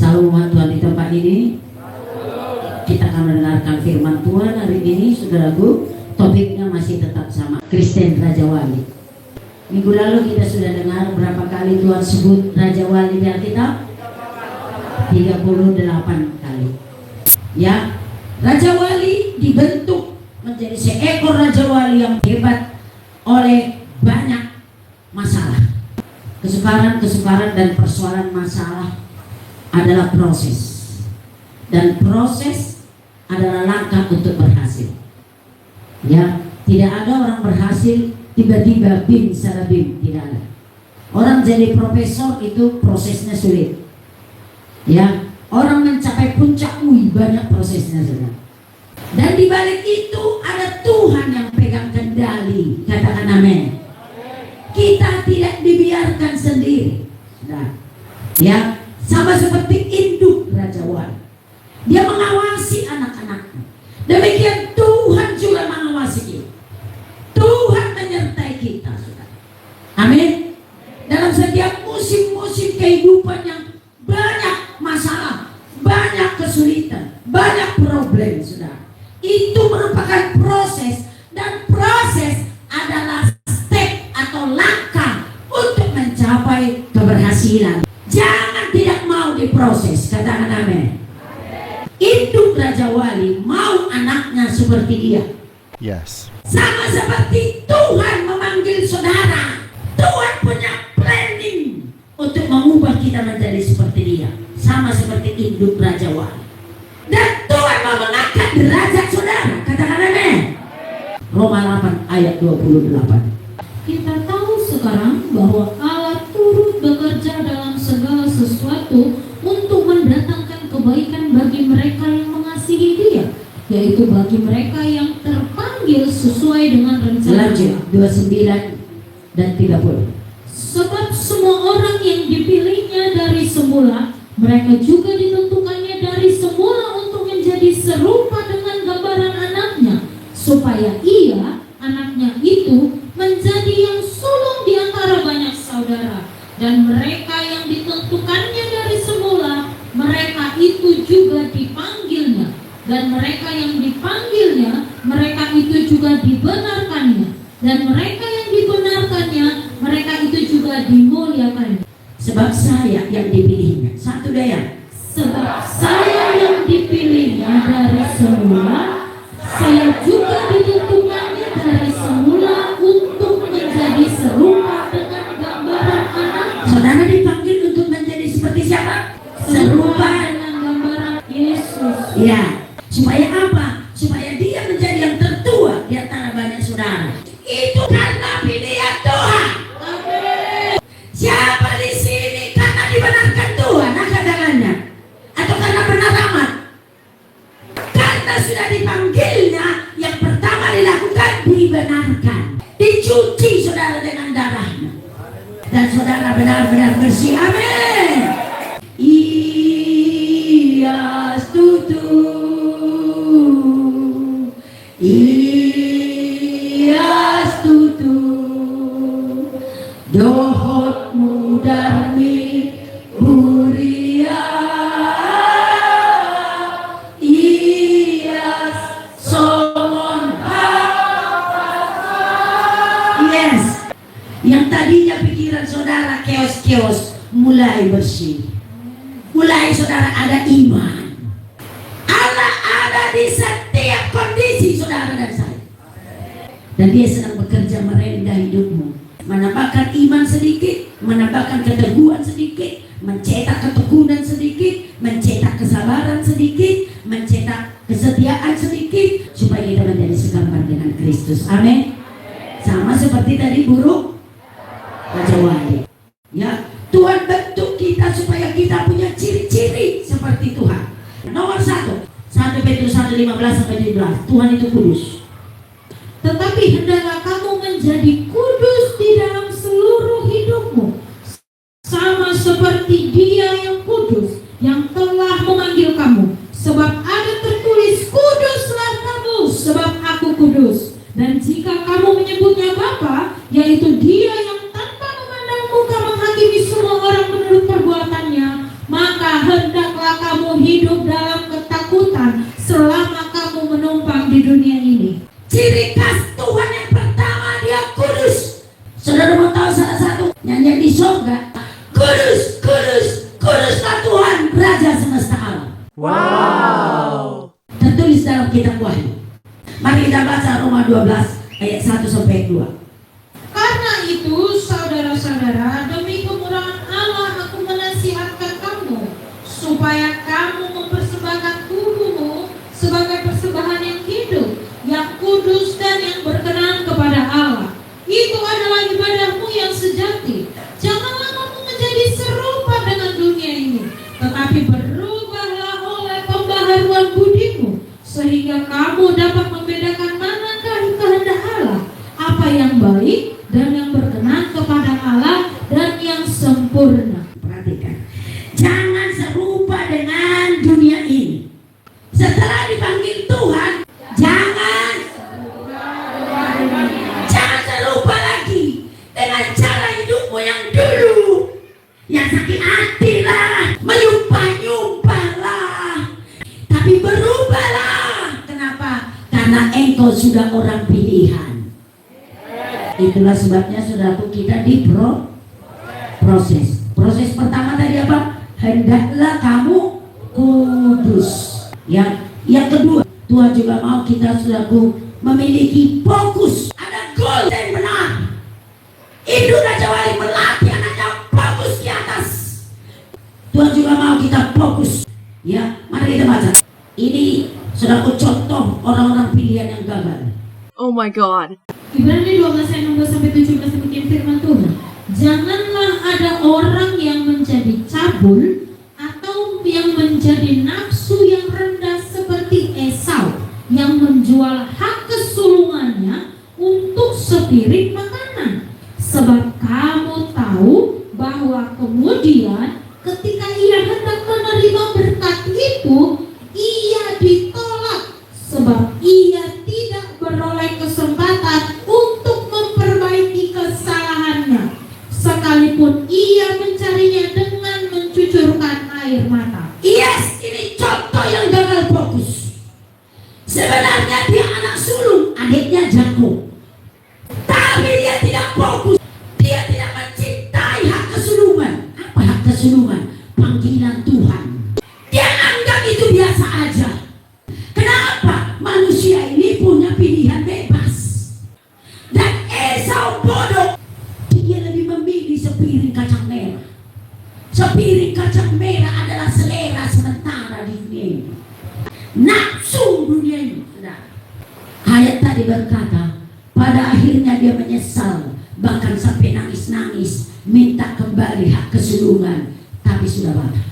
Salam Tuhan di tempat ini. Kita akan mendengarkan firman Tuhan hari ini, saudaraku. Topiknya masih tetap sama, Kristen Raja Wali. Minggu lalu kita sudah dengar berapa kali Tuhan sebut Raja Wali di Alkitab? 38 kali. Ya, Raja Wali dibentuk menjadi seekor Raja Wali yang hebat oleh banyak masalah. Kesukaran dan persoalan masalah adalah proses. Dan proses adalah langkah untuk berhasil. Ya, tidak ada orang berhasil tiba-tiba bim secara bim, tidak ada. Orang jadi profesor itu prosesnya sulit. Ya, orang mencapai puncak, banyak prosesnya sudah. Dan di balik itu ada Tuhan yang pegang kendali. Katakan amin. Kita tidak dibiarkan sendiri. Nah, ya, sama seperti induk Raja Wali. Dia mengawasi anak-anaknya. Demikian Tuhan juga mengawasi kita. Tuhan menyertai kita, saudara. Amin. Dalam setiap musim-musim kehidupan yang banyak masalah, banyak kesulitan, banyak problem, saudara. Itu merupakan proses, dan proses adalah step atau langkah untuk mencapai keberhasilan. Jangan tidak mau diproses, katakan amin. Induk Raja Wali mau anaknya seperti dia. Yes. Sama seperti Tuhan memanggil saudara. Tuhan punya planning untuk mengubah kita menjadi seperti dia. Sama seperti induk Raja Wali. Dan Tuhan mau mengangkat derajat saudara. Katakan amin. Roma 8 ayat 28. Kita tahu sekarang bahwa Allah turut bekerja dalam segala sesuatu untuk mendatangkan kebaikan bagi mereka yang mengasihi Dia, yaitu bagi mereka yang terpanggil sesuai dengan rencana. Lanjut 29 dan 30. Sebab semua orang yang dipilihnya dari semula, mereka juga ditentukannya dari semula untuk menjadi serupa dengan gambaran anaknya, supaya ia, anaknya itu, menjadi yang sulung di antara banyak saudara. Dan mereka yang ditentukannya dari semula, mereka itu juga dipanggilnya. Dan mereka yang dipanggilnya, mereka itu juga dibenarkannya. Dan mereka yang dibenarkannya, mereka itu juga dimuliakannya. Sebab saya yang dipilihnya. Satu daya. Sebab saya yang dipilihnya dari semula, saya juga ditentukannya dari semula untuk menjadi serupa dengan gambaran anak. Saudara dipanggil untuk menjadi seperti siapa? Serupa dengan gambaran Yesus. Ya, supaya apa? Supaya dia menjadi yang tertua di antara banyak saudara. Itu karena pilihan Tuhan. Amin. Siapa di sini karena dibenarkan Tuhan? Angkat tangannya. Atau karena benar amat? Karena sudah dipanggilnya, yang pertama dilakukan dibenarkan. Dicuci saudara dengan darahnya. Dan saudara benar-benar bersih. Amin. Ia setuju. Ia setuju. Dohotmu darmi buria. Ia somon. Yes. Yang tadinya pikiran saudara keos-keos mulai bersih. Mulai saudara ada iman. Allah ada di setiap kondisi saudara dan saya. Dan dia sedang bekerja merendah hidupmu. Menambahkan iman sedikit, menambahkan keteguhan sedikit, mencetak ketekunan sedikit, mencetak kesabaran sedikit, mencetak kesetiaan sedikit, supaya kita menjadi segambar dengan Kristus. Amin. Sama seperti tadi buruk Raja Wali. Ya, Tuhan bentuk kita supaya kita punya ciri-ciri seperti Tuhan. Nomor 1 Petrus 1:15-17. Tuhan itu kudus. Tetapi hendaklah kamu menjadi kudus di dalam seluruh hidupmu, sama seperti Dia yang kudus, yang telah memanggil kamu. Sebab ada tertulis, kuduslah kamu, sebab aku kudus. Dan jika kamu menyebutnya Bapa, yaitu Dia yang tanpa memandang muka menghakimi semua orang menurut perbuatannya, maka hendaklah hidup dalam ketakutan selama kamu menumpang di dunia ini. Ciri khas Tuhan yang pertama, dia kudus. Saudara mau tahu salah satu nyanyian di surga? Kudus, kudus, kuduslah Tuhan, Raja semesta alam. Wow. Tertulis dalam kitab Wahyu. Mari kita baca Roma 12 ayat 1 sampai 2. Karena itu, saudara-saudara, demi kemurahan Allah aku menasihatkan kamu supaya kamu mempersembahkan tubuhmu sebagai persembahan yang hidup, yang kudus dan yang berkenan kepada Allah. Itu adalah ibadahmu yang sejati. Janganlah kamu menjadi serupa dengan dunia ini, tetapi berubahlah oleh pembaharuan budimu, sehingga kamu dapat membedakan manakah kehendak Allah, apa yang baik dan yang berkenan kepada Allah dan yang sempurna. Perhatikan, jangan serupa dengan dunia ini. Setelah dipanggil Tuhan, jangan serupa lagi dengan cara hidupmu yang dulu, yang sakit hati lah, menyumpah-nyumpah lah, tapi berubahlah. Kenapa? Karena engkau sudah orang pilihan. Itulah sebabnya saudaraku, kita proses. Proses pertama tadi apa? Hendaklah kamu kudus. Yang kedua, Tuhan juga mau kita saudaraku memiliki fokus. Ada goal yang benar. Induk Raja Wali melatih anaknya fokus di atas. Tuhan juga mau kita fokus. Ya, mari kita baca. Ini saudaraku contoh orang-orang pilihan yang gagal. Oh my God. Ibrani 12 ayat 16 sampai 17 demikian firman Tuhan. Janganlah ada orang yang menjadi cabul atau yang menjadi nafsu yang rendah seperti Esau, yang menjual hak kesulungannya untuk sepiring makanan. Sebab kamu tahu bahwa kemudian ketika ia hendak menerima berkat itu, ia ditolak sebab ia tidak beroleh kesempatan untuk memperbaiki kesalahannya, sekalipun ia mencarinya dengan mencucurkan air mata. Yes, ini contoh yang gagal fokus. Sebenarnya dia anak sulung, adiknya Jakub, tapi dia tidak fokus. Dia tidak mencintai hak kesulungan. Apa hak kesulungan? Panggilan Tuhan. Dia anggap itu biasa aja. Kenapa? Manusia ini punya pilihan bebas. Dan Esau bodoh. Dia lebih memilih sepiring kacang merah. Sepiring kacang merah adalah selera sementara di dunia ini. Nafsu dunia ini. Nah, ayat tadi berkata, pada akhirnya dia menyesal, bahkan sampai nangis-nangis, minta kembali hak kesulungan, tapi sudah batal.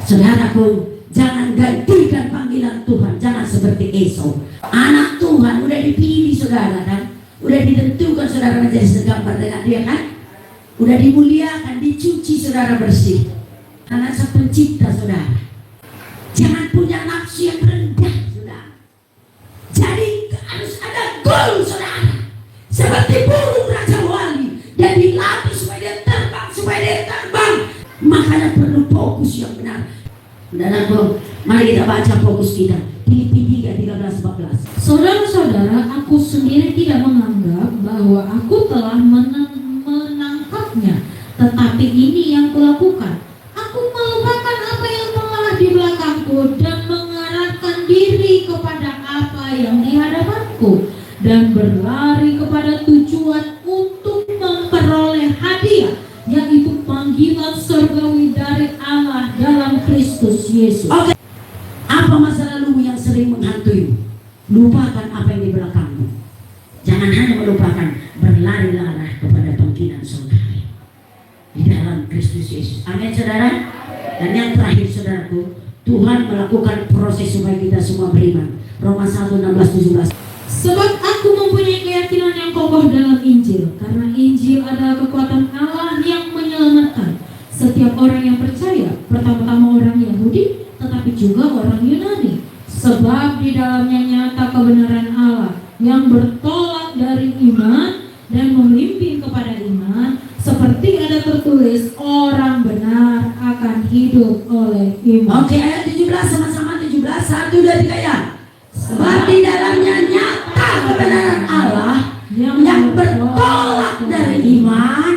Saudaraku, jangan gantikan panggilan Tuhan, jangan seperti Esau. Anak Tuhan udah dipilih saudara kan, udah ditentukan saudara menjadi segambar dengan dia kan, udah dimuliakan, dicuci saudara bersih. Karena sang pencipta saudara. Jangan punya nafsu yang rendah saudara. Jadi harus ada goal saudara. Seperti burung Raja Wali, dia dilatih supaya dia terbang, makanya perlu fokus yang benar. Saudaraku, mari kita baca fokus kita. Filipi 3:13-14. Saudara-saudara, aku sendiri tidak menganggap bahwa aku telah menangkapnya, tetapi ini yang kulakukan. Aku melupakan apa yang telah di belakangku dan mengarahkan diri kepada apa yang di hadapanku, dan berlari kepada tujuan untuk memperoleh hadiah, yaitu panggilan surgawi dari Allah dalam Kristus Yesus. Oke. Apa masa lalu yang sering menghantuimu? Lupakan apa yang di belakangmu. Jangan hanya melupakan, berlari-lari kepada panggilan surgawi di dalam Kristus Yesus. Amin saudara. Dan yang terakhir saudaraku, Tuhan melakukan proses supaya kita semua beriman. Roma 1:16-17. Sebab aku mempunyai keyakinan yang kokoh dalam Injil, karena Injil adalah kekuatan Allah yang menyelamatkan setiap orang yang percaya, pertama-tama orang Yahudi, tetapi juga orang Yunani. Sebab di dalamnya nyata kebenaran Allah yang bertolak dari iman dan memimpin kepada iman, seperti ada tertulis, orang benar akan hidup oleh oleh iman. Oke, ayat 17 sama-sama 17. 1, 2, 3 ya. Sebab di dalamnya nyata kebenaran Allah yang bertolak dari iman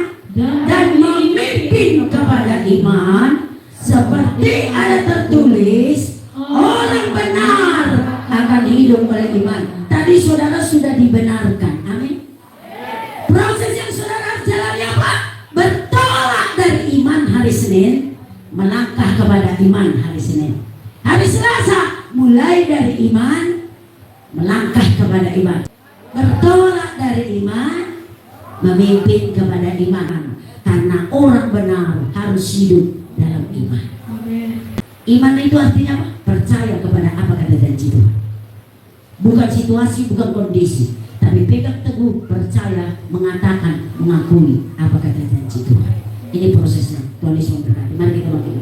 dan memimpin kepada iman, seperti ada tertulis, orang benar akan hidup oleh iman. Tadi saudara sudah dibenarkan, amin. Proses yang saudara jalani apa? Bertolak dari iman hari Senin, melangkah kepada iman hari Senin. Hari Selasa mulai dari iman, melangkah kepada iman. Bertolak dari iman, memimpin kepada iman. Karena orang benar harus hidup dalam iman. Iman itu artinya apa? Percaya kepada apa kata janji Tuhan. Bukan situasi, bukan kondisi, tapi pegang teguh, percaya, mengatakan, mengakui apa kata janji Tuhan. Ini prosesnya. Tuhan Yesus memberkati. Mari kita makin.